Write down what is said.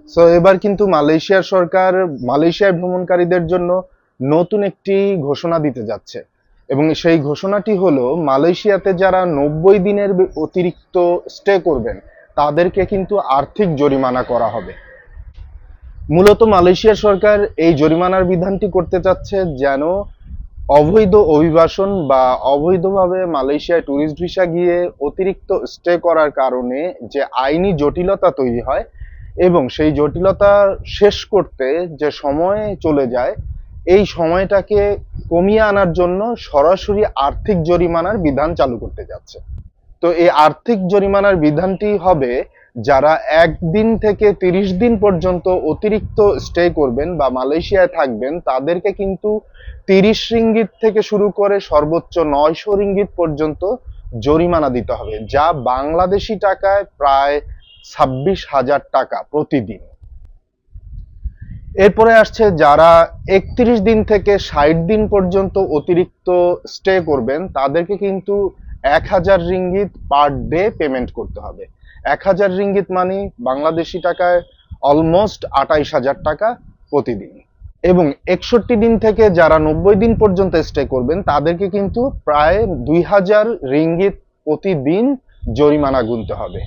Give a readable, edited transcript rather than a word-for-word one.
So এবার কিন্তু মালয়েশিয়ার সরকার মালয়েশিয়ায় ভ্রমণকারীদের জন্য নতুন একটি ঘোষণা দিতে যাচ্ছে, এবং সেই ঘোষণাটি হলো মালয়েশিয়াতে যারা 90 দিনের অতিরিক্ত স্টে করবেন তাদেরকে কিন্তু আর্থিক জরিমানা করা হবে। মূলত মালয়েশিয়ার সরকার এই জরিমানার বিধানটি করতে চাচ্ছে যেন অবৈধ অভিবাসন বা অবৈধভাবে মালয়েশিয়ায় ট্যুরিস্ট ভিসা গিয়ে অতিরিক্ত স্টে করার কারণে যে আইনি জটিলতা তৈরি হয় এবং সেই জটিলতা শেষ করতে যে সময় চলে যায়, এই সময়টাকে কমিয়ে আনার জন্য সরাসরি আর্থিক জরিমানার বিধান চালু করতে যাচ্ছে। তো এই আর্থিক জরিমানার বিধানটি হবে যারা 1 দিন থেকে 30 দিন পর্যন্ত অতিরিক্ত স্টে করবেন বা মালয়েশিয়ায় থাকবেন তাদেরকে কিন্তু 30 রিঙ্গিত থেকে শুরু করে সর্বোচ্চ 900 রিঙ্গিত পর্যন্ত জরিমানা দিতে হবে, যা বাংলাদেশি টাকায় প্রায় 26,000 টাকা প্রতিদিন। এরপরে আসছে যারা 31 দিন থেকে 60 দিন পর্যন্ত অতিরিক্ত স্টে করবেন তাদেরকে কিন্তু 1,000 রিঙ্গিত পার ডে পেমেন্ট করতে হবে। 1,000 রিঙ্গিত মানে বাংলাদেশি টাকায় অলমোস্ট 28,000 টাকা প্রতিদিন। এবং 61 দিন থেকে যারা 90 দিন পর্যন্ত স্টে করবেন তাদেরকে কিন্তু প্রায় 2,000 রিঙ্গিত প্রতিদিন জরিমানা গুনতে হবে।